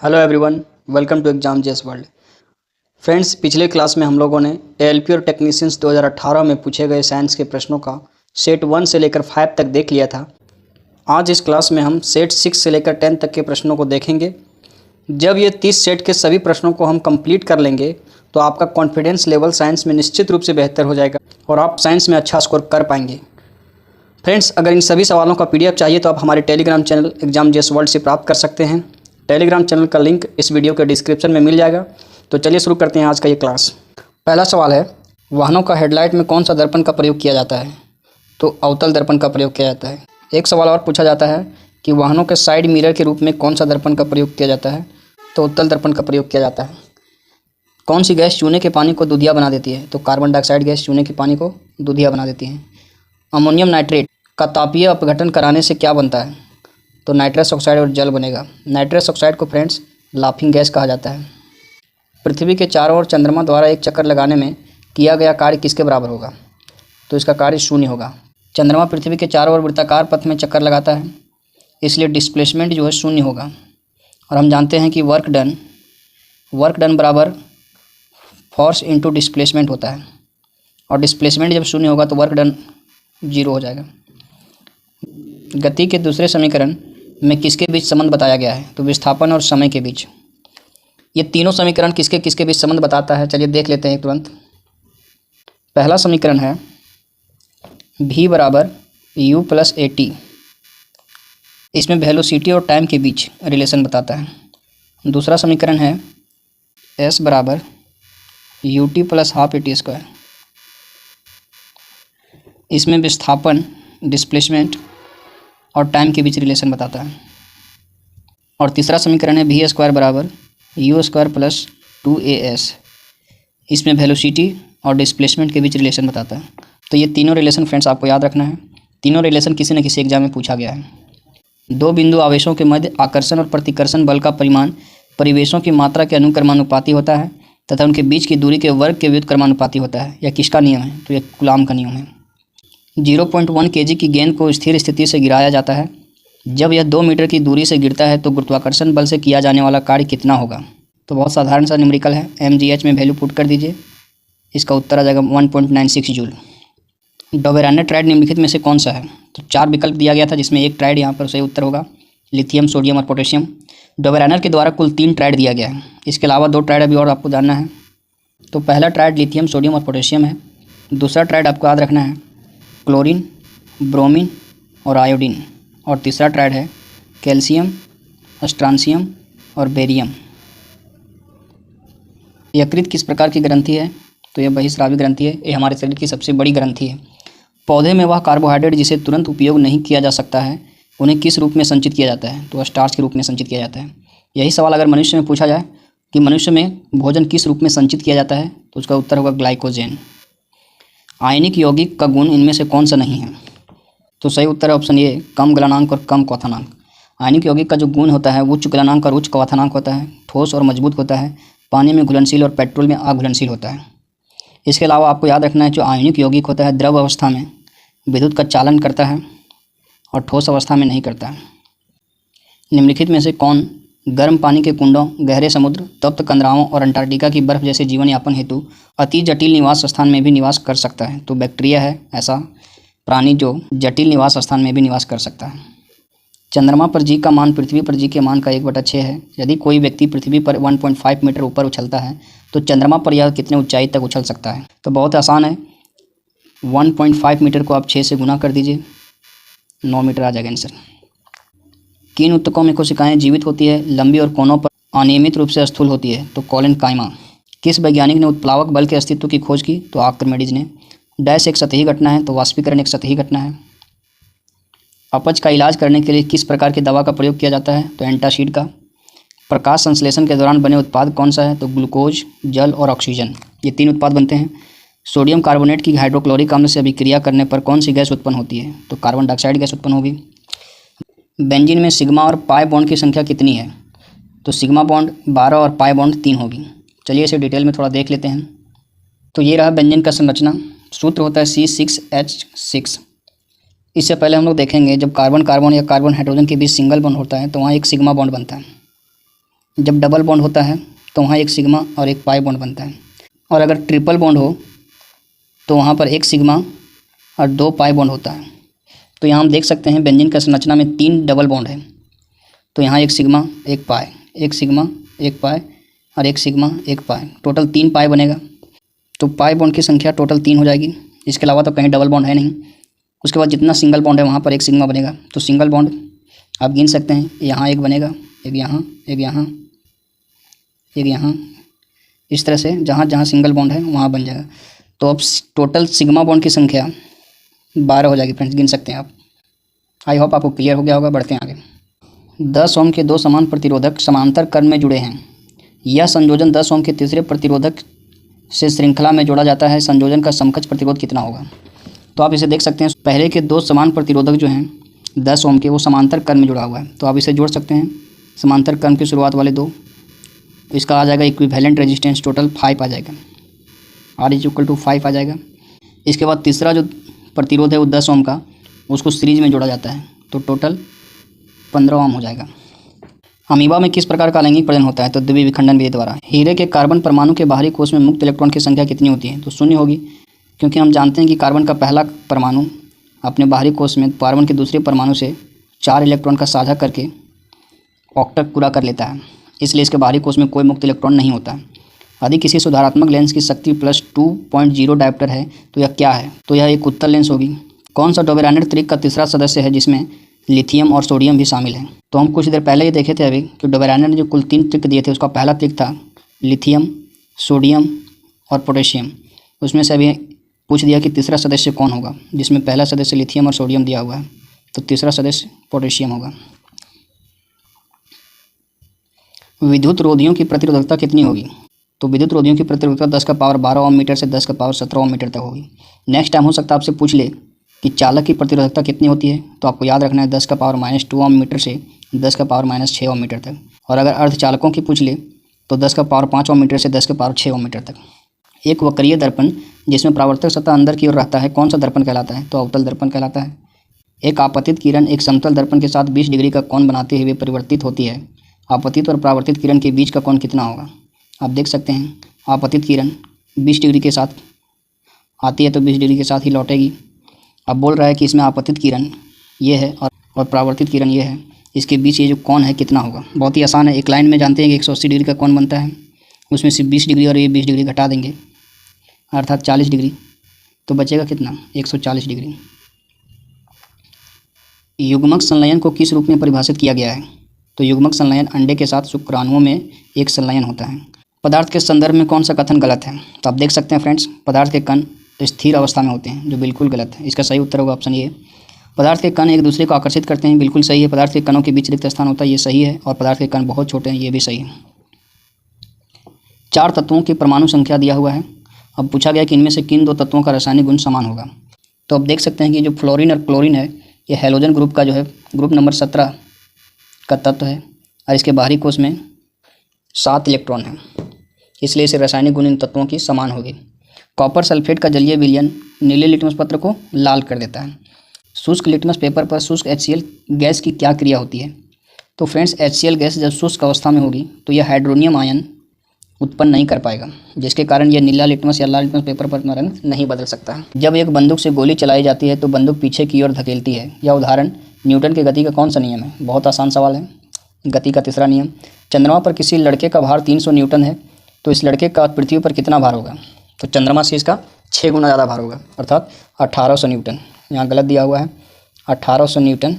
Hello everyone, welcome to exam जेस world. Friends, पिछले class में हम लोगों ने एएलपी और टेक्नीशियंस 2018 में पूछे गए साइंस के प्रश्नों का सेट 1 से लेकर 5 तक देख लिया था। आज इस क्लास में हम सेट 6 से लेकर 10 तक के प्रश्नों को देखेंगे। जब ये 30 सेट के सभी प्रश्नों को हम कंप्लीट कर लेंगे तो आपका कॉन्फिडेंस लेवल साइंस में निश्चित रूप से बेहतर हो जाएगा और आप साइंस में अच्छा स्कोर कर पाएंगे। फ्रेंड्स, अगर इन सभी सवालों का PDF चाहिए तो आप हमारे टेलीग्राम चैनल एग्जाम जेस वर्ल्ड से प्राप्त कर सकते हैं। टेलीग्राम चैनल का लिंक इस वीडियो के डिस्क्रिप्शन में मिल जाएगा। तो चलिए शुरू करते हैं आज का ये क्लास। पहला सवाल है, वाहनों का हेडलाइट में कौन सा दर्पण का प्रयोग किया जाता है? तो अवतल दर्पण का प्रयोग किया जाता है। एक सवाल और पूछा जाता है कि वाहनों के साइड मिरर के रूप में कौन सा दर्पण का प्रयोग किया जाता है? तो उत्तल दर्पण का प्रयोग किया जाता है। कौन सी गैस चूने के पानी को दूधिया बना देती है? तो कार्बन डाइऑक्साइड गैस चूने के पानी को दूधिया बना देती है। अमोनियम नाइट्रेट का तापीय अपघटन कराने से क्या बनता है? तो नाइट्रस ऑक्साइड और जल बनेगा। नाइट्रस ऑक्साइड को फ्रेंड्स लाफिंग गैस कहा जाता है। पृथ्वी के चारों ओर चंद्रमा द्वारा एक चक्कर लगाने में किया गया कार्य किसके बराबर होगा? तो इसका कार्य शून्य होगा। चंद्रमा पृथ्वी के चारों ओर वृत्ताकार पथ में चक्कर लगाता है, इसलिए डिस्प्लेसमेंट जो है शून्य होगा। और हम जानते हैं कि वर्क डन बराबर फोर्स इंटू डिस्प्लेसमेंट होता है, और डिस्प्लेसमेंट जब शून्य होगा तो वर्क डन 0 हो जाएगा। गति के दूसरे समीकरण में किसके बीच संबंध बताया गया है? तो विस्थापन और समय के बीच। ये तीनों समीकरण किसके किसके बीच संबंध बताता है, चलिए देख लेते हैं तुरंत। पहला समीकरण है v बराबर u प्लस AT। इसमें वेलोसिटी और टाइम के बीच रिलेशन बताता है। दूसरा समीकरण है s बराबर ut प्लस हाफ AT²। इसमें विस्थापन, डिस्प्लेसमेंट और टाइम के बीच रिलेशन बताता है। और तीसरा समीकरण है v² बराबर u² प्लस 2as। इसमें वेलोसिटी और डिस्प्लेसमेंट के बीच रिलेशन बताता है। तो ये तीनों रिलेशन फ्रेंड्स आपको याद रखना है। तीनों रिलेशन किसी न किसी एग्जाम में पूछा गया है। दो बिंदु आवेशों के मध्य आकर्षण और प्रतिकर्षण बल का परिमाण परिवेशों की मात्रा के अनुक्रमानुपाती होता है तथा उनके बीच की दूरी के वर्ग के व्युत्क्रमानुपाती होता है। यह किसका नियम है? तो यह कूलाम का नियम है। 0.1 kg की गेंद को स्थिर स्थिति से गिराया जाता है। जब यह 2 मीटर की दूरी से गिरता है तो गुरुत्वाकर्षण बल से किया जाने वाला कार्य कितना होगा? तो बहुत साधारण सा न्यूमेरिकल है। mgh में वैल्यू पुट कर दीजिए, इसका उत्तर आ जाएगा 1.96 जूल। डोबेरानर ट्राइड निम्नलिखित में से कौन सा है? तो 4 विकल्प दिया गया था, जिसमें एक ट्राइड यहाँ पर सही उत्तर होगा, लिथियम, सोडियम और पोटेशियम। डोबेरानर के द्वारा कुल 3 ट्राइड दिया गया है। इसके अलावा 2 ट्राइड अभी और आपको जानना है। तो पहला ट्राइड लिथियम, सोडियम और पोटेशियम है। दूसरा ट्राइड आपको याद रखना है क्लोरीन, ब्रोमीन और आयोडीन। और तीसरा ट्राइड है कैल्शियम, स्ट्रांसियम और बेरियम। यकृत किस प्रकार की ग्रंथि है? तो यह बहिस्रावी ग्रंथि है। ये हमारे शरीर की सबसे बड़ी ग्रंथि है। पौधे में वह कार्बोहाइड्रेट जिसे तुरंत उपयोग नहीं किया जा सकता है, उन्हें किस रूप में संचित किया जाता है? तो स्टार्च के रूप में संचित किया जाता है। यही सवाल अगर मनुष्य में पूछा जाए कि मनुष्य में भोजन किस रूप में संचित किया जाता है, तो उसका उत्तर होगा ग्लाइकोजेन। आयनिक यौगिक का गुण इनमें से कौन सा नहीं है? तो सही उत्तर है ऑप्शन ए, कम गलनांक और कम क्वथनांक। आयनिक यौगिक का जो गुण होता है वो उच्च गलनांक और उच्च क्वथनांक होता है, ठोस और मजबूत होता है, पानी में घुलनशील और पेट्रोल में अघुलनशील होता है। इसके अलावा आपको याद रखना है, जो आयनिक यौगिक होता है द्रव अवस्था में विद्युत का चालन करता है और ठोस अवस्था में नहीं करता है। निम्नलिखित में से कौन गर्म पानी के कुंडों, गहरे समुद्र, तप्त कंदराओं और अंटार्कटिका की बर्फ जैसे जीवन यापन हेतु अति जटिल निवास स्थान में भी निवास कर सकता है? तो बैक्टीरिया है ऐसा प्राणी जो जटिल निवास स्थान में भी निवास कर सकता है। चंद्रमा पर जी का मान पृथ्वी पर जी के मान का 1/6 है। यदि कोई व्यक्ति पृथ्वी पर 1.5 मीटर ऊपर उछलता है तो चंद्रमा पर यह कितने ऊंचाई तक उछल सकता है? तो बहुत आसान है, 1.5 मीटर को आप 6 से गुना कर दीजिए, 9 मीटर आ जाएगा आंसर। किन ऊतकों में कोशिकाएं जीवित होती है, लंबी और कोनों पर अनियमित रूप से स्थूल होती है? तो कोलेनकाइमा। किस वैज्ञानिक ने उत्प्लावक बल के अस्तित्व की खोज की? तो आर्किमिडीज ने। डैश एक सतही घटना है, तो वाष्पीकरण एक सतही घटना है। अपच का इलाज करने के लिए किस प्रकार की दवा का प्रयोग किया जाता है? तो एंटासिड का। प्रकाश संश्लेषण के दौरान बने उत्पाद कौन सा है? तो ग्लूकोज, जल और ऑक्सीजन, ये 3 उत्पाद बनते हैं। सोडियम कार्बोनेट की हाइड्रोक्लोरिक अम्ल से अभिक्रिया करने पर कौन सी गैस उत्पन्न होती है? तो कार्बन डाइऑक्साइड गैस उत्पन्न होगी। बेंजीन में सिग्मा और पाई बॉन्ड की संख्या कितनी है? तो सिग्मा बॉन्ड 12 और पाई बॉन्ड 3 होगी। चलिए इसे डिटेल में थोड़ा देख लेते हैं। तो ये रहा बेंजीन का संरचना। सूत्र होता है C6H6। इससे पहले हम लोग देखेंगे जब कार्बन कार्बन या कार्बन हाइड्रोजन के बीच सिंगल बॉन्ड होता है तो वहाँ एक सिग्मा बॉन्ड बनता है। जब डबल बॉन्ड होता है तो वहाँ एक सिग्मा और एक पाई बॉन्ड बनता है, और अगर ट्रिपल बॉन्ड हो तो वहाँ पर एक सिग्मा और 2 पाई बॉन्ड होता है। तो यहाँ हम देख सकते हैं बेंजीन का संरचना में 3 डबल बॉन्ड है, तो यहाँ एक सिग्मा एक पाई, एक सिग्मा एक पाई और एक सिग्मा एक पाई, टोटल 3 पाई बनेगा। तो पाई बॉन्ड की संख्या टोटल 3 हो जाएगी, इसके अलावा तो कहीं डबल बॉन्ड है नहीं। उसके बाद जितना सिंगल बॉन्ड है वहाँ पर एक सिग्मा बनेगा। तो सिंगल बॉन्ड आप गिन सकते हैं, यहाँ एक बनेगा, एक यहाँ, एक यहाँ, एक यहाँ, इस तरह से जहाँ जहाँ सिंगल बॉन्ड है वहाँ बन जाएगा। तो अब टोटल सिग्मा बॉन्ड की संख्या 12 हो जाएगी फ्रेंड्स, गिन सकते हैं आप। आई होप आपको क्लियर हो गया होगा। बढ़ते हैं आगे। 10 ओम के 2 समान प्रतिरोधक समांतर क्रम में जुड़े हैं। यह संयोजन 10 ओम के तीसरे प्रतिरोधक से श्रृंखला में जोड़ा जाता है। संयोजन का समकक्ष प्रतिरोध कितना होगा? तो आप इसे देख सकते हैं, पहले के 2 समान प्रतिरोधक जो हैं 10 ओम के, वो समांतर क्रम में जुड़ा हुआ है। तो आप इसे जोड़ सकते हैं, समांतर क्रम की शुरुआत वाले 2, इसका आ जाएगा इक्विवेलेंट रेजिस्टेंस, टोटल 5 आ जाएगा, R = 5 आ जाएगा। इसके बाद तीसरा जो प्रतिरोध है वो 10 ओम का, उसको सीरीज में जोड़ा जाता है, तो टोटल 15 ओम हो जाएगा। अमीबा में किस प्रकार का अलैंगिक प्रजनन होता है? तो द्वितीय विखंडन विधि द्वारा। हीरे के कार्बन परमाणु के बाहरी कोश में मुक्त इलेक्ट्रॉन की संख्या कितनी होती है? तो 0 होगी, क्योंकि हम जानते हैं कि कार्बन का पहला परमाणु अपने बाहरी कोश में कार्बन के दूसरे परमाणु से 4 इलेक्ट्रॉन का साझा करके ऑक्टेट पूरा कर लेता है, इसलिए इसके बाहरी कोश में कोई मुक्त इलेक्ट्रॉन नहीं होता है। यदि किसी सुधारात्मक लेंस की शक्ति +2.0 डायोप्टर है तो यह क्या है? तो यह एक उत्तल लेंस होगी। कौन सा डोबेरेनेट त्रिक का तीसरा सदस्य है जिसमें लिथियम और सोडियम भी शामिल है? तो हम कुछ देर पहले ही देखे थे अभी कि डोबेरेनेट ने जो कुल 3 त्रिक दिए थे, उसका पहला त्रिक था लिथियम, सोडियम और पोटेशियम। उसमें से अभी पूछ दिया कि तीसरा सदस्य कौन होगा, जिसमें पहला सदस्य लिथियम और सोडियम दिया हुआ है, तो तीसरा सदस्य पोटेशियम होगा। विद्युत रोधियों की प्रतिरोधकता कितनी होगी? तो विद्युत रोधियों की प्रतिरोधकता 10⁻12 ओम मीटर से 10⁻17 ओम मीटर तक होगी। नेक्स्ट टाइम हो सकता है आपसे पूछ ले कि चालक की प्रतिरोधकता कितनी होती है, तो आपको याद रखना है 10⁻2 ओम मीटर से 10⁻6 ओम मीटर तक। और अगर अर्धचालकों की पूछ ले तो 10⁻5 ओम मीटर से 10⁻6 ओम मीटर तक। एक वक्रीय दर्पण जिसमें परावर्तक सतह अंदर की ओर रहता है, कौन सा दर्पण कहलाता है? तो अवतल दर्पण कहलाता है। एक आपतित किरण एक समतल दर्पण के साथ 20 डिग्री का कोण बनाते हुए परिवर्तित होती है। आपतित और परावर्तित किरण के बीच का कोण कितना होगा? आप देख सकते हैं, आपतित किरण 20 डिग्री के साथ आती है तो 20 डिग्री के साथ ही लौटेगी। अब बोल रहा है कि इसमें आपतित किरण ये है और परावर्तित किरण ये है, इसके बीच ये जो कोण है कितना होगा? बहुत ही आसान है, एक लाइन में जानते हैं कि 180 डिग्री का कोण बनता है, उसमें से 20 डिग्री और ये 20 डिग्री घटा देंगे, अर्थात 40 डिग्री, तो बचेगा कितना? 140 डिग्री। युग्मक संलयन को किस रूप में परिभाषित किया गया है? तो युग्मक संलयन अंडे के साथ शुक्राणुओं में एक संलयन होता है। पदार्थ के संदर्भ में कौन सा कथन गलत है? तो आप देख सकते हैं फ्रेंड्स, पदार्थ के कण स्थिर अवस्था में होते हैं, जो बिल्कुल गलत है। इसका सही उत्तर होगा ऑप्शन ए। पदार्थ के कण एक दूसरे को आकर्षित करते हैं, बिल्कुल सही है। पदार्थ के कणों के बीच रिक्त स्थान होता है, ये सही है। और पदार्थ के कण बहुत छोटे हैं, ये भी सही है। 4 तत्वों की परमाणु संख्या दिया हुआ है। अब पूछा गया कि इनमें से किन 2 तत्वों का रासायनिक गुण समान होगा? तो अब देख सकते हैं कि जो फ्लोरीन और क्लोरीन है, ये हैलोजन ग्रुप का जो है ग्रुप नंबर 17 का तत्व है, और इसके बाहरी कोश में 7 इलेक्ट्रॉन हैं, इसलिए इसे रासायनिक गुण इन तत्वों की समान होगी। कॉपर सल्फेट का जलीय विलयन नीले लिटमस पत्र को लाल कर देता है। शुष्क लिटमस पेपर पर शुष्क HCl गैस की क्या क्रिया होती है? तो फ्रेंड्स, HCl गैस जब शुष्क अवस्था में होगी तो यह हाइड्रोनियम आयन उत्पन्न नहीं कर पाएगा, जिसके कारण यह नीला लिटमस या लाल लिटमस पेपर पर अपना रंग नहीं बदल सकता है। जब एक बंदूक से गोली चलाई जाती है तो बंदूक पीछे की ओर धकेलती है। यह उदाहरण न्यूटन के गति का कौन सा नियम है? बहुत आसान सवाल है, गति का तीसरा नियम। चंद्रमा पर किसी लड़के का भार 300 न्यूटन है, तो इस लड़के का पृथ्वी पर कितना भार होगा? तो चंद्रमा से इसका 6 गुना ज़्यादा भार होगा, अर्थात 1800 न्यूटन। यहाँ गलत दिया हुआ है, 1800 न्यूटन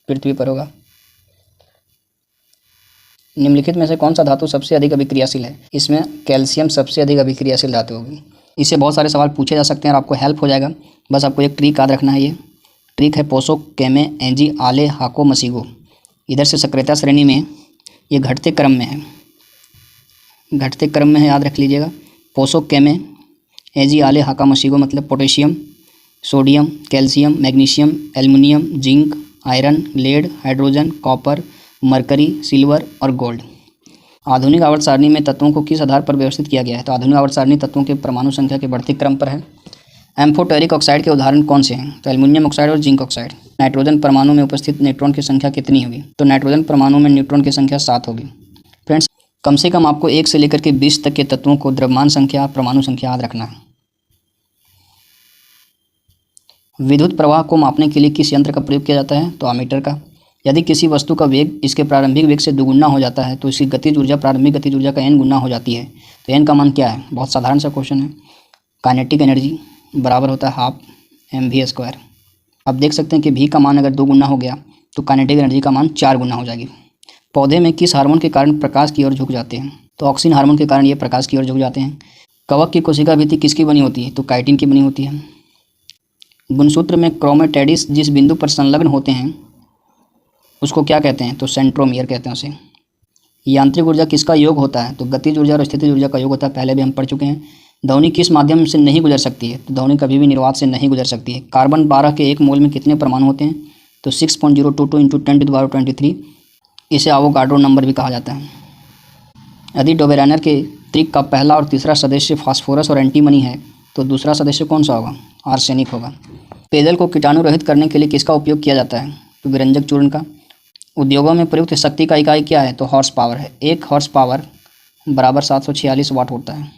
पृथ्वी पर होगा। निम्नलिखित में से कौन सा धातु सबसे अधिक अभिक्रियाशील है? इसमें कैल्शियम सबसे अधिक अभिक्रियाशील धातु होगी। इससे बहुत सारे सवाल पूछे जा सकते हैं और आपको हेल्प हो जाएगा। बस आपको एक ट्रिक याद रखना है। ये ट्रिक है पोसो, कैमे, एंजी, आले, हाको, मसीगो। इधर से सक्रियता श्रेणी में ये घटते क्रम में है, घटते क्रम में है, याद रख लीजिएगा। पोसो, कैमे, एंजी, आले, हाका, मसीगो मतलब potassium, sodium, calcium, magnesium, aluminium, zinc, iron, lead, hydrogen, copper, mercury, silver और गोल्ड। आधुनिक आवर्त सारणी में तत्वों को किस आधार पर व्यवस्थित किया गया है? तो आधुनिक आवर्त सारणी तत्वों के परमाणु संख्या के बढ़ते क्रम पर है। एम्फोटेरिक ऑक्साइड के उदाहरण कौन से हैं? तो एल्युमिनियम ऑक्साइड और जिंक ऑक्साइड। नाइट्रोजन परमाणु में उपस्थित न्यूट्रॉन की संख्या कितनी होगी? तो नाइट्रोजन परमाणु में न्यूट्रॉन की संख्या 7 होगी। फ्रेंड्स, कम से कम आपको 1 से लेकर के 20 तक के तत्वों को द्रव्यमान संख्या, परमाणु संख्या याद रखना है। विद्युत प्रवाह को मापने के लिए किस यंत्र का प्रयोग किया जाता है? तो अमीटर का। यदि किसी वस्तु का वेग इसके प्रारंभिक वेग से दुगुना हो जाता है तो इसकी गतिज ऊर्जा प्रारंभिक गतिज ऊर्जा का n गुना हो जाती है। तो n का मान क्या है? बहुत साधारण सा क्वेश्चन है। काइनेटिक एनर्जी बराबर होता है हाफ mv²। अब देख सकते हैं कि v का मान अगर 2 गुना हो गया तो काइनेटिक एनर्जी का मान 4 गुना हो जाएगी। पौधे में किस हार्मोन के कारण प्रकाश की ओर झुक जाते हैं? तो ऑक्सीन हार्मोन के कारण ये प्रकाश की ओर झुक जाते हैं। कवक की कोशिका भित्ति किसकी बनी होती है? तो काइटिन की बनी होती है। गुणसूत्र में क्रोमेटिड्स जिस बिंदु पर संलग्न होते हैं उसको क्या कहते हैं? तो सेंट्रोमियर कहते हैं उसे। यांत्रिक ऊर्जा किसका योग होता है? तो गतिज ऊर्जा और स्थितिज ऊर्जा का योग होता है, पहले भी हम पढ़ चुके हैं। ध्वनि किस माध्यम से नहीं गुजर सकती है? तो ध्वनि कभी भी निर्वात से नहीं गुजर सकती है। कार्बन 12 के 1 मोल में कितने परमाणु होते हैं? तो 6.022 × 10⁻23। इसे एवोगाड्रो नंबर भी कहा जाता है। यदि डोबेरेनर के त्रिक का पहला और तीसरा सदस्य फास्फोरस और एंटीमनी है तो दूसरा सदस्य कौन सा होगा? आर्सेनिक होगा। पेयजल को कीटाणु रहित करने के लिए किसका उपयोग किया जाता है? तो विरंजक चूर्ण का। उद्योगों में प्रयुक्त शक्ति का इकाई क्या है? तो हॉर्स पावर है। 1 हॉर्स पावर बराबर 746 वाट होता है।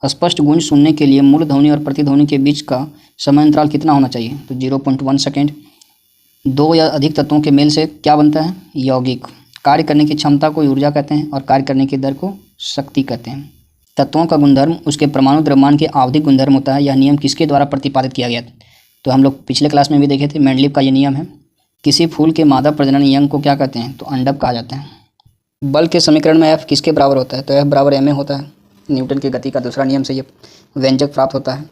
स्पष्ट गूंज सुनने के लिए मूल ध्वनि और प्रतिध्वनि के बीच का समय अंतराल कितना होना चाहिए? तो 0.1 सेकेंड। 2 या अधिक तत्वों के मेल से क्या बनता है? यौगिक। कार्य करने की क्षमता को ऊर्जा कहते हैं और कार्य करने की दर को शक्ति कहते हैं। तत्वों का गुणधर्म उसके परमाणु द्रव्यमान के आवधिक गुणधर्म होता है। यह नियम किसके द्वारा प्रतिपादित किया गया? तो हम लोग पिछले क्लास में भी देखे थे, मेंडलीव का ये नियम है। किसी फूल के मादा प्रजनन यंग को क्या कहते हैं? तो अंडक कहा जाता है। बल के समीकरण में F किसके बराबर होता है? तो F बराबर ma होता है। न्यूटन की गति का दूसरा नियम से ये व्यंजक प्राप्त होता है।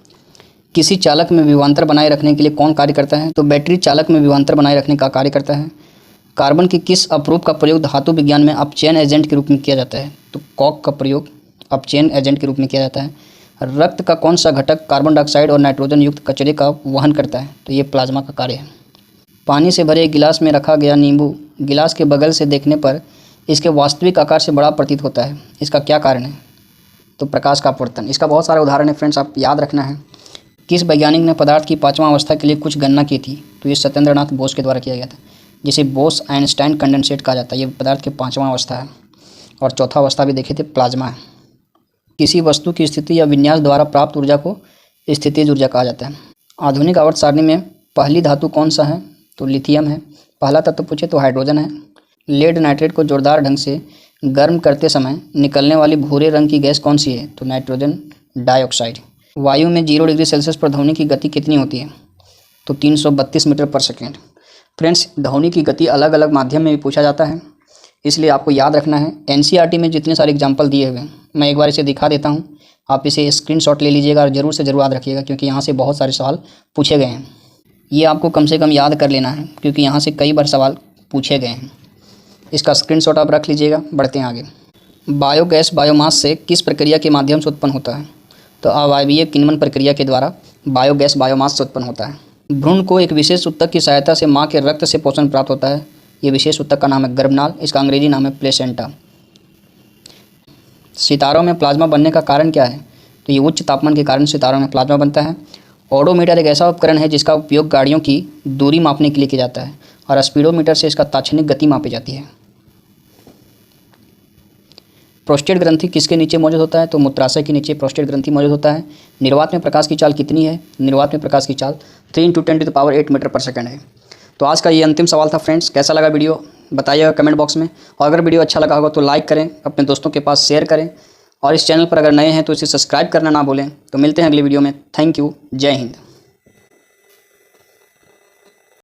किसी चालक में विभवांतर बनाए रखने के लिए कौन कार्य करता है? तो बैटरी चालक में विभवांतर बनाए रखने का कार्य करता है। कार्बन के किस अपरूप का प्रयोग धातु विज्ञान में अपचयन एजेंट के रूप में किया जाता है? तो कॉक का प्रयोग अपचयन एजेंट के रूप में किया जाता है। रक्त का कौन सा घटक कार्बन डाइऑक्साइड और नाइट्रोजन युक्त कचरे का वहन करता है? तो ये प्लाज्मा का कार्य है। पानी से भरे एक गिलास में रखा गया नींबू गिलास के बगल से देखने पर इसके वास्तविक आकार से बड़ा प्रतीत होता है। इसका क्या कारण है? तो प्रकाश का अपवर्तन। इसका बहुत सारे उदाहरण है फ्रेंड्स, आप याद रखना है। किस वैज्ञानिक ने पदार्थ की 5वां अवस्था के लिए कुछ गणना की थी? तो ये सत्येंद्रनाथ बोस के द्वारा किया गया था, जिसे बोस आइंस्टाइन कंडेंसेट कहा जाता है। ये पदार्थ की 5वां अवस्था है। और चौथा अवस्था भी देखे थे, प्लाज्मा है। किसी वस्तु की स्थिति या विन्यास द्वारा प्राप्त ऊर्जा को स्थितिज ऊर्जा कहा जाता है। आधुनिक आवर्त सारणी में पहली धातु कौन सा है? तो लिथियम है। पहला तत्व पूछे तो हाइड्रोजन है। लेड नाइट्रेट को जोरदार ढंग से गर्म करते समय निकलने वाली भूरे रंग की गैस कौन सी है? तो नाइट्रोजन डाइऑक्साइड। वायु में 0 डिग्री सेल्सियस पर ध्वनि की गति कितनी होती है? तो 332 मीटर पर सेकेंड। फ्रेंड्स, ध्वनि की गति अलग अलग माध्यम में भी पूछा जाता है, इसलिए आपको याद रखना है। एनसीईआरटी में जितने सारे एग्जाम्पल दिए हुए हैं मैं एक बार इसे दिखा देता हूँ, आप इसे स्क्रीनशॉट ले लीजिएगा और ज़रूर से ज़रूर याद रखिएगा, क्योंकि यहाँ से बहुत सारे सवाल पूछे गए हैं। ये आपको कम से कम याद कर लेना है, क्योंकि यहाँ से कई बार सवाल पूछे गए हैं। इसका स्क्रीनशॉट आप रख लीजिएगा। बढ़ते हैं आगे। बायोगैस बायोमास से किस प्रक्रिया के माध्यम से उत्पन्न होता है? तो अवायवीय किण्वन प्रक्रिया के द्वारा बायोगैस बायोमास से उत्पन्न होता है। भ्रूण को एक विशेष ऊतक की सहायता से माँ के रक्त से पोषण प्राप्त होता है। ये विशेष ऊतक का नाम है गर्भनाल, इसका अंग्रेजी नाम है प्लेसेंटा। सितारों में प्लाज्मा बनने का कारण क्या है? तो ये उच्च तापमान के कारण सितारों में प्लाज्मा बनता है। ओडोमीटर एक ऐसा उपकरण है जिसका उपयोग गाड़ियों की दूरी मापने के लिए किया जाता है और स्पीडोमीटर से इसका ताक्षणिक गति मापी जाती है। प्रोस्टेट ग्रंथि किसके नीचे मौजूद होता है? तो मूत्राशय के नीचे प्रोस्टेट ग्रंथि मौजूद होता है। निर्वात में प्रकाश की चाल कितनी है? निर्वात में प्रकाश की चाल 3 × 10⁸ मीटर पर सेकंड है। तो आज का ये अंतिम सवाल था फ्रेंड्स। कैसा लगा वीडियो बताइएगा कमेंट बॉक्स में, और अगर वीडियो अच्छा लगा होगा तो लाइक करें, अपने दोस्तों के पास शेयर करें, और इस चैनल पर अगर नए हैं तो इसे सब्सक्राइब करना ना भूलें। तो मिलते हैं अगली वीडियो में। Thank you. जय हिंद।